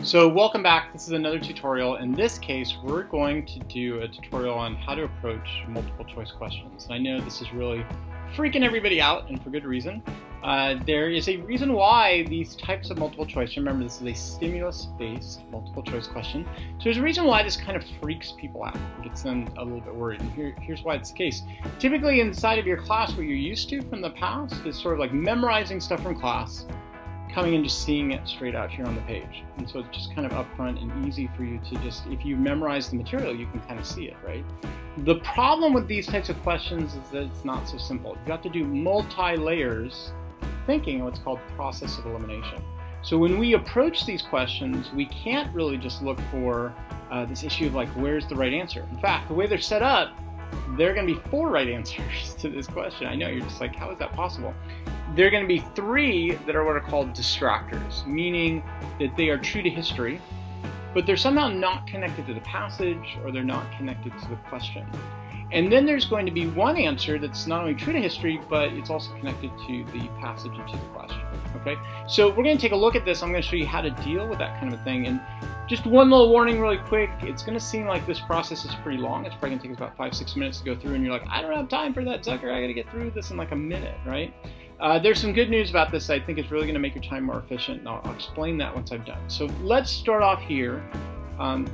So welcome back. This is another tutorial. In this case, we're going to do a tutorial on how to approach multiple choice questions. And I know this is really freaking everybody out, and for good reason. There is a reason why these types of multiple choice, remember this is a stimulus-based multiple choice question, so there's a reason why this kind of freaks people out, gets them a little bit worried, and here's why it's the case. Typically inside of your class, what you're used to from the past is sort of like memorizing stuff from class, coming and just seeing it straight out here on the page. And so it's just kind of upfront and easy for you to just, if you memorize the material, you can kind of see it, right? The problem with these types of questions is that it's not so simple. You have to do multi-layers thinking, what's called process of elimination. So when we approach these questions, we can't really just look for this issue of like, where's the right answer? In fact, the way they're set up, there are going to be 4 right answers to this question. I know, you're just like, how is that possible? There are going to be 3 that are what are called distractors, meaning that they are true to history, but they're somehow not connected to the passage or they're not connected to the question. And then there's going to be 1 answer that's not only true to history, but it's also connected to the passage and to the question. Okay, so we're going to take a look at this. I'm going to show you how to deal with that kind of a thing. And just one little warning really quick, it's going to seem like this process is pretty long. It's probably going to take us about 5-6 minutes to go through, and you're like, I don't have time for that, Zucker. I got to get through this in like a minute, right? There's some good news about this. I think it's really going to make your time more efficient, and I'll explain that once I've done. So let's start off here.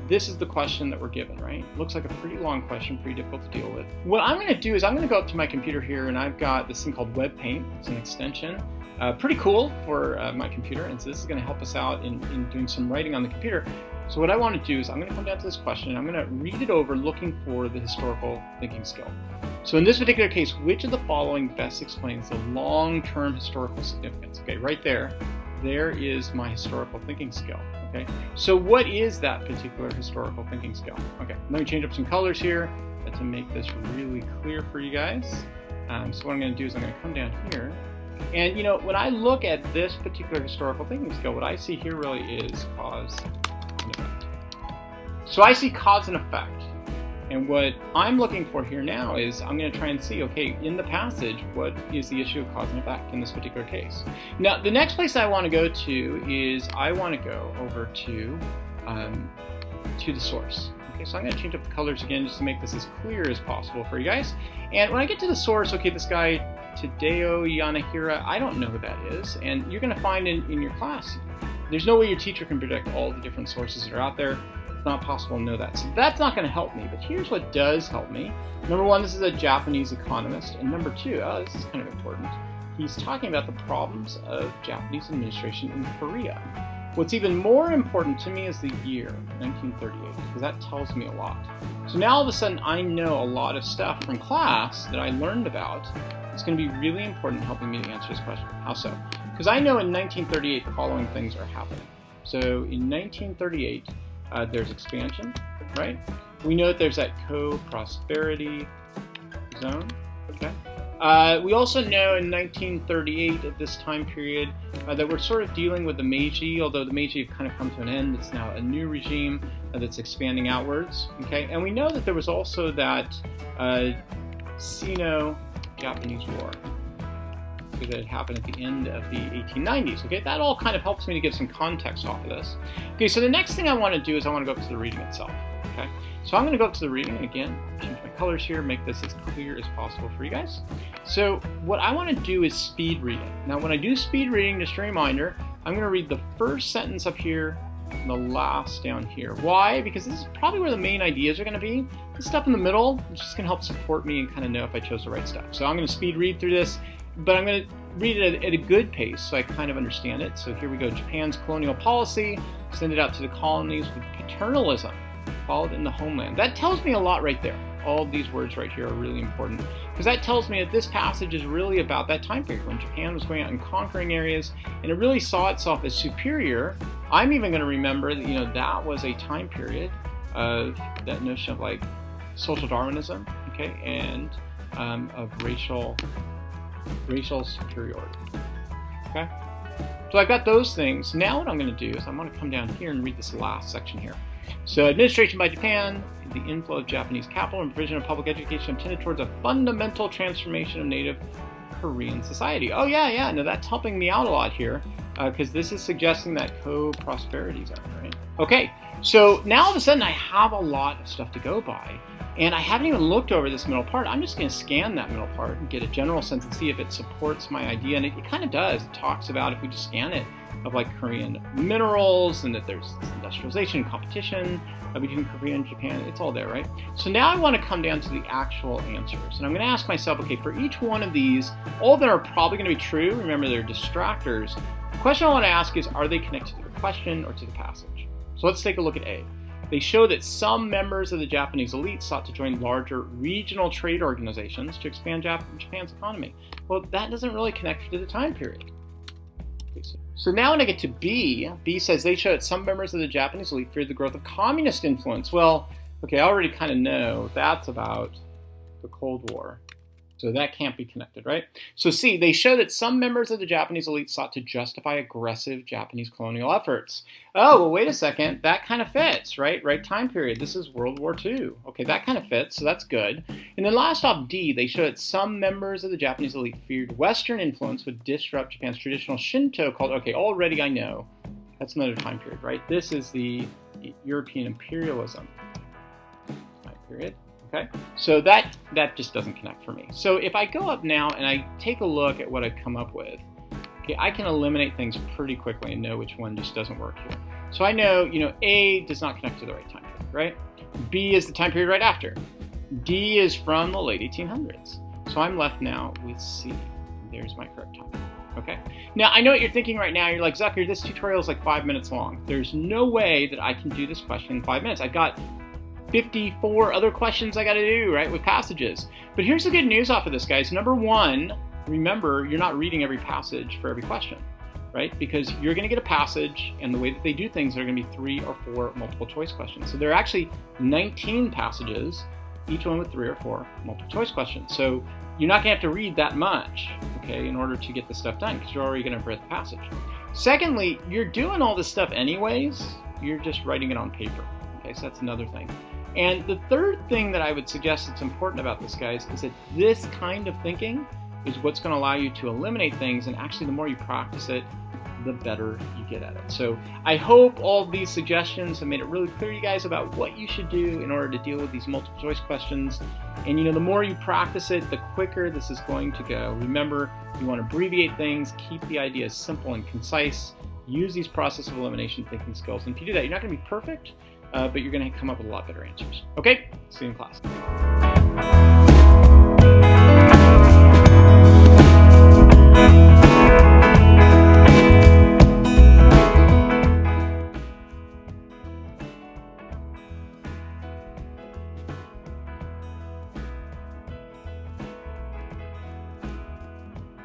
This is the question that we're given, right? Looks like a pretty long question, pretty difficult to deal with. What I'm going to do is I'm going to go up to my computer here, and I've got this thing called WebPaint. It's an extension. Pretty cool for my computer, and so this is going to help us out in doing some writing on the computer. So what I want to do is I'm going to come down to this question, and I'm going to read it over looking for the historical thinking skill. So in this particular case, which of the following best explains the long-term historical significance? Okay, right there is my historical thinking skill. Okay, so what is that particular historical thinking skill? Okay, let me change up some colors here to make this really clear for you guys. So what I'm going to do is I'm going to come down here, and you know, when I look at this particular historical thinking skill, what I see here really is cause and effect. So I see cause and effect. And what I'm looking for here now is I'm going to try and see, okay, in the passage, what is the issue of cause and effect in this particular case? Now, the next place I want to go to is I want to go over to the source. Okay, so I'm going to change up the colors again just to make this as clear as possible for you guys. And when I get to the source, okay, this guy, Tadao Yanahira, I don't know who that is. And you're going to find in your class, there's no way your teacher can predict all the different sources that are out there. It's not possible to know that. So that's not going to help me, but here's what does help me. Number 1, this is a Japanese economist, and number 2, this is kind of important, he's talking about the problems of Japanese administration in Korea. What's even more important to me is the year, 1938, because that tells me a lot. So now all of a sudden I know a lot of stuff from class that I learned about. It's going to be really important in helping me to answer this question. How so? Because I know in 1938 the following things are happening. So in 1938, there's expansion, right? We know that there's that co-prosperity zone, okay? We also know in 1938, at this time period, that we're sort of dealing with the Meiji, although the Meiji have kind of come to an end. It's now a new regime that's expanding outwards, okay? And we know that there was also that Sino-Japanese War that had happened at the end of the 1890s. Okay, that all kind of helps me to get some context off of this. Okay, so the next thing I want to do is I want to go up to the reading itself. Okay, so I'm going to go up to the reading, and again, change my colors here, make this as clear as possible for you guys. So what I want to do is speed reading. Now when I do speed reading, just a reminder, I'm going to read the first sentence up here and the last down here. Why? Because this is probably where the main ideas are going to be. The stuff in the middle is just going to help support me and kind of know if I chose the right stuff. So I'm going to speed read through this, but I'm going to read it at a good pace so I kind of understand it. So here we go. Japan's colonial policy extended out to the colonies with paternalism followed in the homeland. That tells me a lot right there. All these words right here are really important because that tells me that this passage is really about that time period when Japan was going out and conquering areas, and it really saw itself as superior. I'm even going to remember that, you know, that was a time period of that notion of like social Darwinism, okay, and of racial superiority. Okay, so I've got those things. Now what I'm going to do is I'm going to come down here and read this last section here. So administration by Japan, the inflow of Japanese capital and provision of public education tended towards a fundamental transformation of native Korean society. Oh yeah, no, that's helping me out a lot here because this is suggesting that co-prosperity zone, right? Okay, so now all of a sudden I have a lot of stuff to go by, and I haven't even looked over this middle part. I'm just going to scan that middle part and get a general sense and see if it supports my idea, and it kind of does. It talks about, if we just scan it, of like Korean minerals, and that there's industrialization and competition between Korea and Japan. It's all there, right? So now I want to come down to the actual answers, and I'm going to ask myself, okay, for each one of these, all of them are probably going to be true. Remember, they're distractors. The question I want to ask is, are they connected to the question or to the passage? So let's take a look at A. They show that some members of the Japanese elite sought to join larger regional trade organizations to expand Japan's economy. Well, that doesn't really connect to the time period. So now when I get to B, B says they show that some members of the Japanese elite feared the growth of communist influence. Well, okay, I already kind of know that's about the Cold War. So that can't be connected, right? So C, they show that some members of the Japanese elite sought to justify aggressive Japanese colonial efforts. Oh, well, wait a second. That kind of fits, right? Right time period. This is World War II. Okay, that kind of fits, so that's good. And then last off, D, they show that some members of the Japanese elite feared Western influence would disrupt Japan's traditional Shinto culture. Okay, already I know. That's another time period, right? This is the European imperialism time period. Okay, so that just doesn't connect for me. So if I go up now and I take a look at what I've come up with, okay, I can eliminate things pretty quickly and know which one just doesn't work here. So I know, A does not connect to the right time period, right? B is the time period right after. D is from the late 1800s. So I'm left now with C. There's my correct time. Okay. Now, I know what you're thinking right now. You're like, Zucker, this tutorial is like 5 minutes long. There's no way that I can do this question in 5 minutes. I've got 54 other questions I got to do, right, with passages. But here's the good news off of this, guys. Number one, remember, you're not reading every passage for every question, right? Because you're going to get a passage, and the way that they do things are going to be 3 or 4 multiple choice questions. So there are actually 19 passages, each one with 3 or 4 multiple choice questions. So you're not going to have to read that much, okay, in order to get this stuff done, because you're already going to have read the passage. Secondly, you're doing all this stuff anyways. You're just writing it on paper. Okay, so that's another thing. And the third thing that I would suggest that's important about this, guys, is that this kind of thinking is what's going to allow you to eliminate things, and actually the more you practice it, the better you get at it. So I hope all of these suggestions have made it really clear to you guys about what you should do in order to deal with these multiple choice questions. And the more you practice it, the quicker this is going to go. Remember, you want to abbreviate things, keep the ideas simple and concise, use these process of elimination thinking skills. And if you do that, you're not going to be perfect, but you're going to come up with a lot better answers. Okay, see you in class.